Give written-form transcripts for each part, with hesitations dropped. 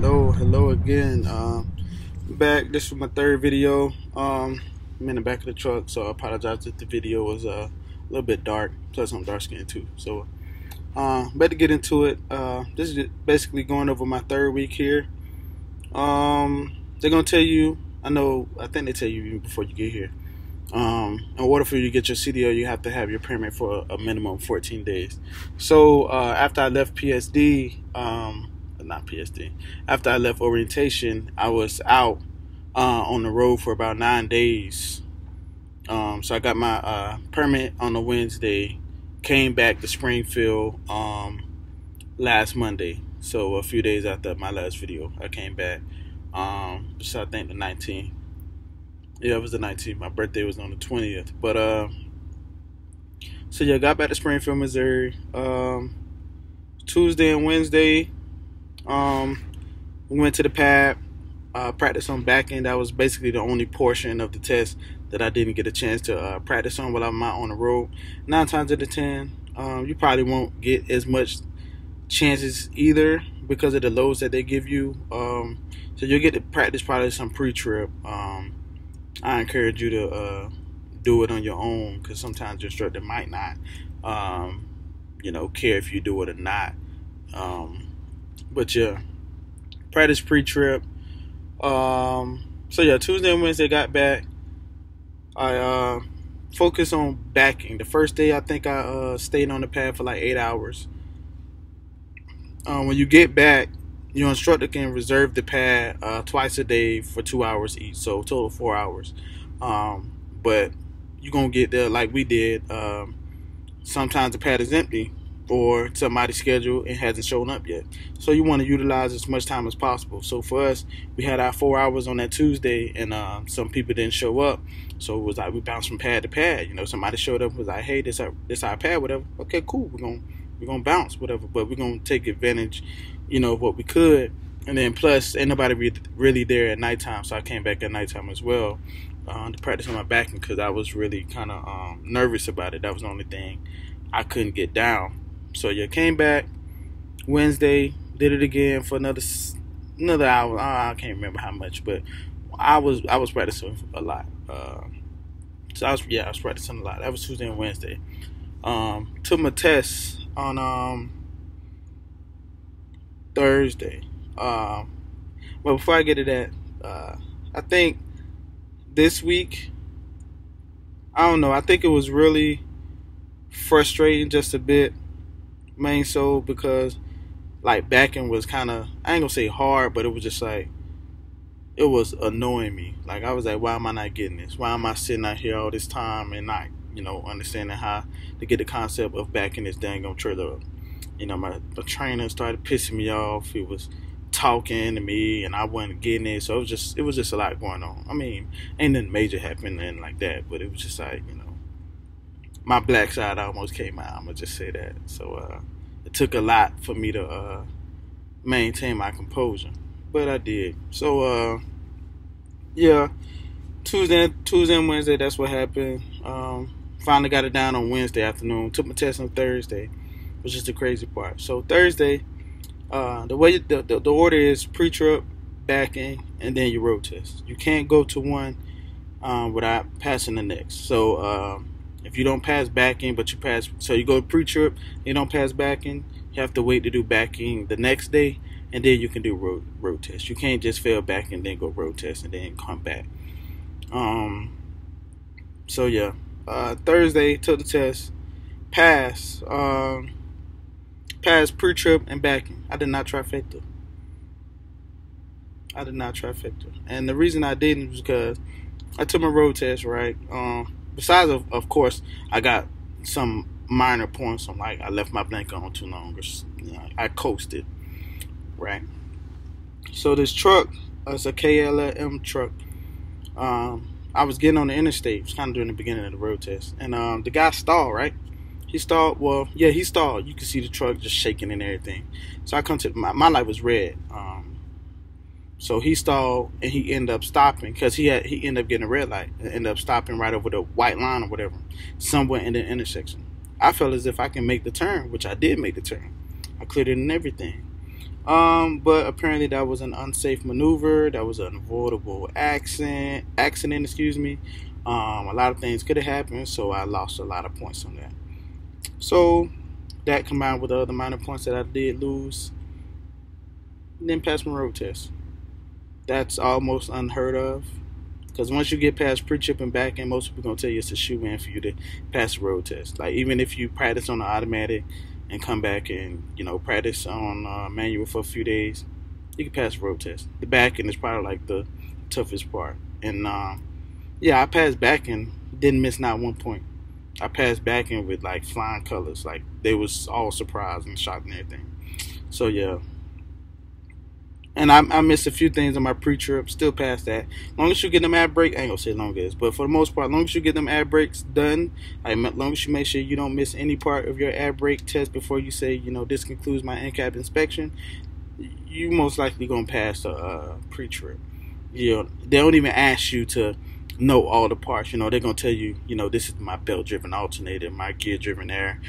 Hello again. Back. This was my third video. I'm in the back of the truck, so I apologize if the video was a little bit dark. Plus, I'm dark skinned too. So, better get into it. This is basically going over my third week here. They're gonna tell you. I think they tell you even before you get here. In order for you to get your CDL, you have to have your permit for a minimum of 14 days. So after I left PSD, not PSD, after I left orientation, I was out on the road for about 9 days. So I got my permit on a Wednesday, came back to Springfield last Monday. So a few days after my last video, I came back. So I think the 19th. Yeah, it was the 19th. My birthday was on the 20th. But so yeah, got back to Springfield, Missouri. Tuesday and Wednesday, we went to the pad, practiced on back end. That was basically the only portion of the test that I didn't get a chance to practice on while I'm out on the road. 9 times out of 10, you probably won't get as much chances either because of the loads that they give you. So you'll get to practice probably some pre-trip. I encourage you to do it on your own because sometimes your instructor might not, care if you do it or not. But yeah, practice pre-trip. So yeah, Tuesday and Wednesday got back. I focused on backing. The first day, I think I stayed on the pad for like 8 hours. When you get back, your instructor can reserve the pad twice a day for 2 hours each, so total 4 hours. But you're gonna get there like we did. Sometimes the pad is empty or somebody's schedule and hasn't shown up yet, so you want to utilize as much time as possible. So for us, we had our 4 hours on that Tuesday, and some people didn't show up, so it was like we bounced from pad to pad. Somebody showed up and was like, "Hey, this our pad, whatever." Okay, cool. We're gonna bounce, whatever, but we're gonna take advantage, of what we could. And then plus, ain't nobody really there at nighttime, so I came back at nighttime as well to practice on my backing because I was really kind of nervous about it. That was the only thing I couldn't get down. So yeah, came back Wednesday, did it again for another hour. I can't remember how much, but I was practicing a lot. So I was practicing a lot. That was Tuesday and Wednesday. Took my test on Thursday. But before I get to that, I think this week, I don't know, I think it was really frustrating just a bit, main so because like backing was kind of, I ain't gonna say hard, but it was just like, it was annoying me. Like I was like, why am I not getting this? Why am I sitting out here all this time and not, understanding how to get the concept of backing this dang on trailer up? My trainer started pissing me off. He was talking to me and I wasn't getting it. So it was just a lot going on. I mean, ain't nothing major happening like that, but it was just like, my black side almost came out. I'm gonna just say that. So it took a lot for me to maintain my composure, but I did. So yeah, Tuesday and Wednesday, that's what happened. Finally got it down on Wednesday afternoon. Took my test on Thursday, which is the crazy part. So Thursday, the way the order is pre-trip, backing, and then your road test. You can't go to one without passing the next. So if you don't pass backing, but you pass, so you go pre-trip, you don't pass backing, you have to wait to do backing the next day, and then you can do road test. You can't just fail backing and then go road test and then come back. So yeah, Thursday took the test, passed pre-trip and backing. I did not trifecta. And the reason I didn't was because I took my road test, right? Besides, of course, I got some minor points. I left my blanket on too long. I coasted, right? So this truck, it's a KLM truck. I was getting on the interstate. It was kind of during the beginning of the road test. And the guy stalled, right? He stalled. Well, yeah, he stalled. You could see the truck just shaking and everything. So I come to, my light was red. So he stalled and he ended up stopping because he ended up getting a red light and ended up stopping right over the white line or whatever, somewhere in the intersection. I felt as if I can make the turn, which I did make the turn. I cleared it and everything. But apparently that was an unsafe maneuver. That was an avoidable accident, excuse me. A lot of things could have happened, so I lost a lot of points on that. So that combined with the other minor points that I did lose, then pass my road test. That's almost unheard of. Because once you get past pre-trip and back end, most people gonna tell you it's a shoe in for you to pass the road test. Like even if you practice on the automatic and come back and practice on manual for a few days, you can pass the road test. The back end is probably like the toughest part. And yeah, I passed back end, didn't miss not one point. I passed back end with like flying colors, like they was all surprised and shocked and everything. So yeah, and I missed a few things on my pre-trip. Still past that. Long as you get them ad break, I ain't gonna say long as, but for the most part, long as you get them ad breaks done, long as you make sure you don't miss any part of your ad break test before you say, this concludes my NCAP inspection, you most likely gonna pass the pre-trip. They don't even ask you to know all the parts. They're gonna tell you, this is my belt-driven alternator, my gear-driven air,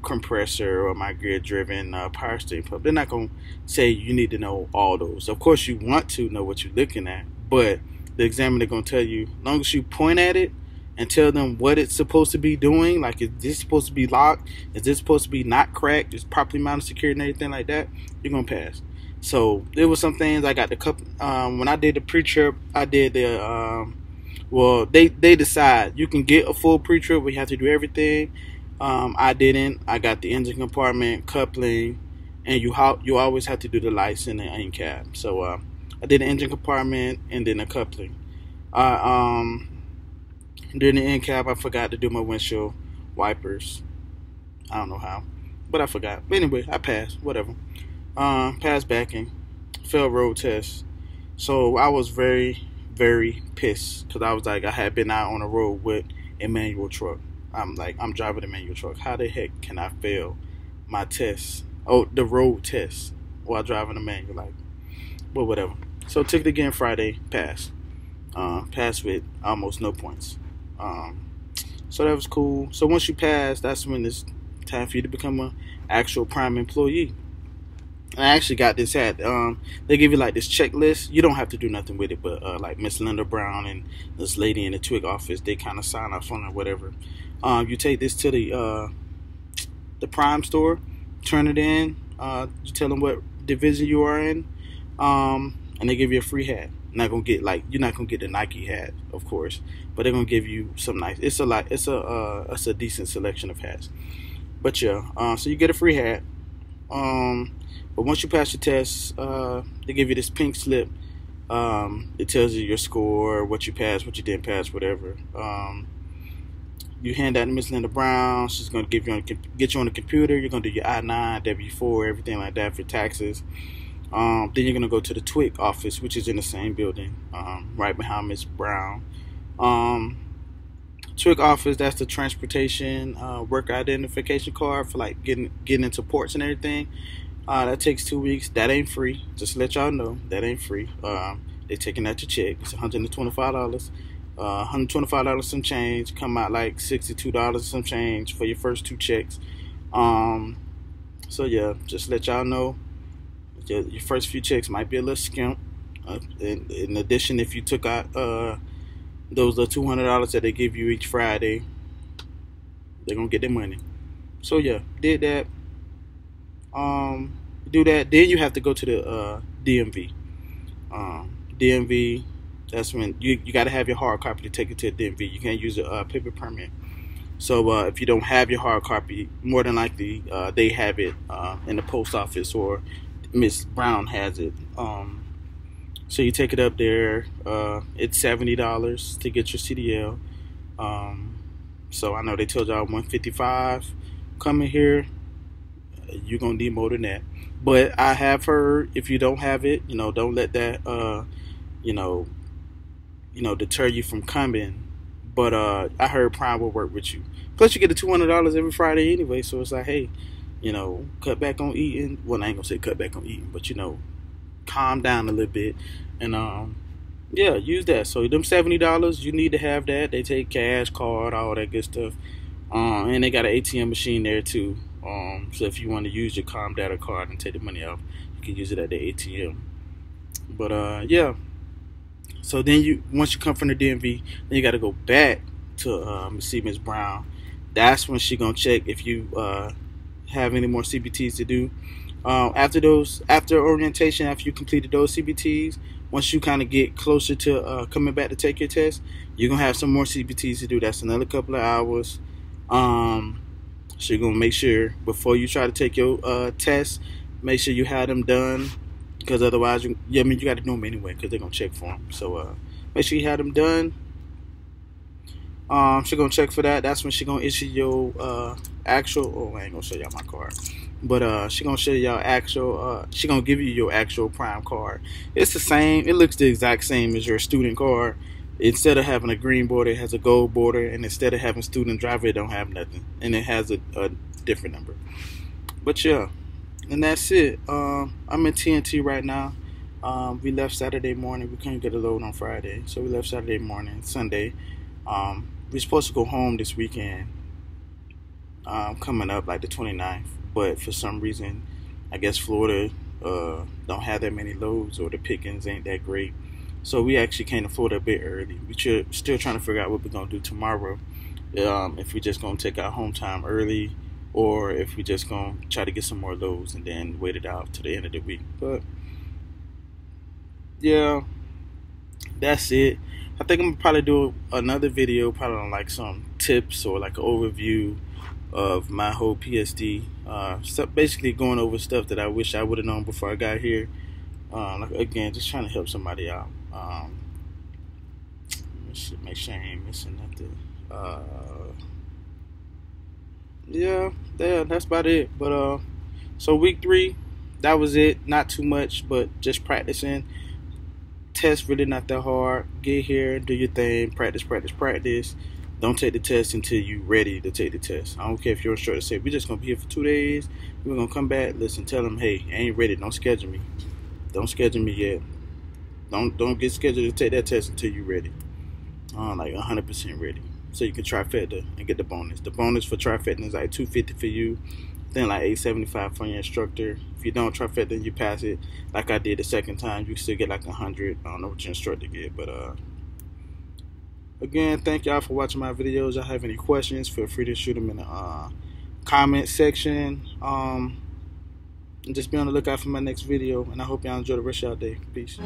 compressor, or my gear-driven power steering pump. They're not gonna say you need to know all those. Of course, you want to know what you're looking at, but the examiner gonna tell you, as long as you point at it and tell them what it's supposed to be doing, like is this supposed to be locked, is this supposed to be not cracked, is properly mounted, secured, and everything like that, you're gonna pass. So there was some things I got the couple. When I did the pre-trip, I did the well, they decide you can get a full pre-trip, but you have to do everything. I didn't. I got the engine compartment, coupling, and you always have to do the lights in the NCAP. So I did the engine compartment and then the coupling. During the NCAP, I forgot to do my windshield wipers. I don't know how, but I forgot. But anyway, I passed. Whatever. Passed backing, failed road test. So I was very, very pissed because I was like, I had been out on the road with a manual truck. I'm driving a manual truck. How the heck can I fail my test? Oh, the road test while driving a manual, but whatever. So took it again Friday, passed. Passed with almost no points. So that was cool. So once you pass, that's when it's time for you to become an actual prime employee. I actually got this hat. They give you like this checklist. You don't have to do nothing with it, but like Miss Linda Brown and this lady in the Twig office, they kind of sign off on it, whatever. You take this to the Prime store, turn it in. You tell them what division you are in, and they give you a free hat. You're not gonna get the Nike hat, of course, but they're gonna give you some nice. It's a decent selection of hats. But yeah, so you get a free hat. But once you pass your test, they give you this pink slip. It tells you your score, what you passed, what you didn't pass, whatever. You hand that to Miss Linda Brown. She's gonna get you on the computer. You're gonna do your I-9, W-4, everything like that for taxes. Then you're gonna go to the Twig office, which is in the same building, right behind Miss Brown. Twig office, that's the transportation worker identification card for like getting into ports and everything. That takes 2 weeks. That ain't free. Just to let y'all know, that ain't free. They're taking out your check. It's $125. $125 some change. Come out like $62 some change for your first 2 checks. So yeah, just let y'all know, your first few checks might be a little skimp. In addition, if you took out those $200 that they give you each Friday, they're gonna get their money. So yeah, did that. Do that. Then you have to go to the DMV. DMV. That's when you got to have your hard copy to take it to the DMV. You can't use a paper permit. So if you don't have your hard copy, more than likely they have it in the post office, or Miss Brown has it. So you take it up there. It's $70 to get your CDL. So I know they told y'all $155 coming here. You're gonna need more than that. But I have heard, if you don't have it, don't let that deter you from coming. But I heard Prime will work with you. Plus you get the $200 every Friday anyway, so it's like, hey, cut back on eating. Well, I ain't gonna say cut back on eating, but calm down a little bit, and yeah, use that. So them $70, you need to have that. They take cash, card, all that good stuff. And they got an ATM machine there too. So if you want to use your Com Data card and take the money out, you can use it at the ATM. But yeah. So then once you come from the DMV, then you got to go back to see Miss Brown. That's when she gonna check if you have any more CBTs to do. After orientation, after you completed those CBTs, once you kind of get closer to coming back to take your test, you're gonna have some more CBTs to do. That's another couple of hours. So you're gonna make sure before you try to take your test, make sure you have them done, because otherwise, you got to do them anyway because they're gonna check for them. So make sure you have them done. She's gonna check for that. That's when she's gonna issue your actual. Oh, I ain't gonna show y'all my card, but she gonna show y'all actual. She gonna give you your actual Prime card. It's the same. It looks the exact same as your student card. Instead of having a green border, it has a gold border, and instead of having student driver, it don't have nothing, and it has a different number. But yeah, and that's it. I'm in TNT right now. We left Saturday morning. We couldn't get a load on Friday, so we left Saturday morning. Sunday. We're supposed to go home this weekend, coming up like the 29th, but for some reason, I guess Florida don't have that many loads, or the pickings ain't that great. So we actually came to Florida a bit early. We're still trying to figure out what we're gonna do tomorrow. If we're just gonna take our home time early, or if we're just gonna try to get some more loads and then wait it out to the end of the week. But yeah, that's it. I think I'm gonna probably do another video, probably on like some tips or like an overview of my whole PSD. Stuff, basically going over stuff that I wish I would have known before I got here. Like, again, just trying to help somebody out. Make sure I ain't missing nothing. Yeah, that's about it. But so week 3, that was it. Not too much, but just practicing. Test really not that hard. Get here, do your thing, practice. Don't take the test until you're ready to take the test. I don't care if your instructor say we're just gonna be here for 2 days, we're gonna come back. Listen, tell them, hey, I ain't ready. Don't schedule me. Don't schedule me yet. Don't get scheduled to take that test until you're ready. Like 100% ready, so you can trifecta and get the bonus. The bonus for trifecta is like $250 for you, then like $875 for your instructor. If you don't trifecta, you pass it. Like I did the second time, you still get like 100. I don't know what your instructor get, but again, thank y'all for watching my videos. Y'all have any questions, feel free to shoot them in the comment section. And just be on the lookout for my next video, and I hope y'all enjoy the rest of y'all day. Peace.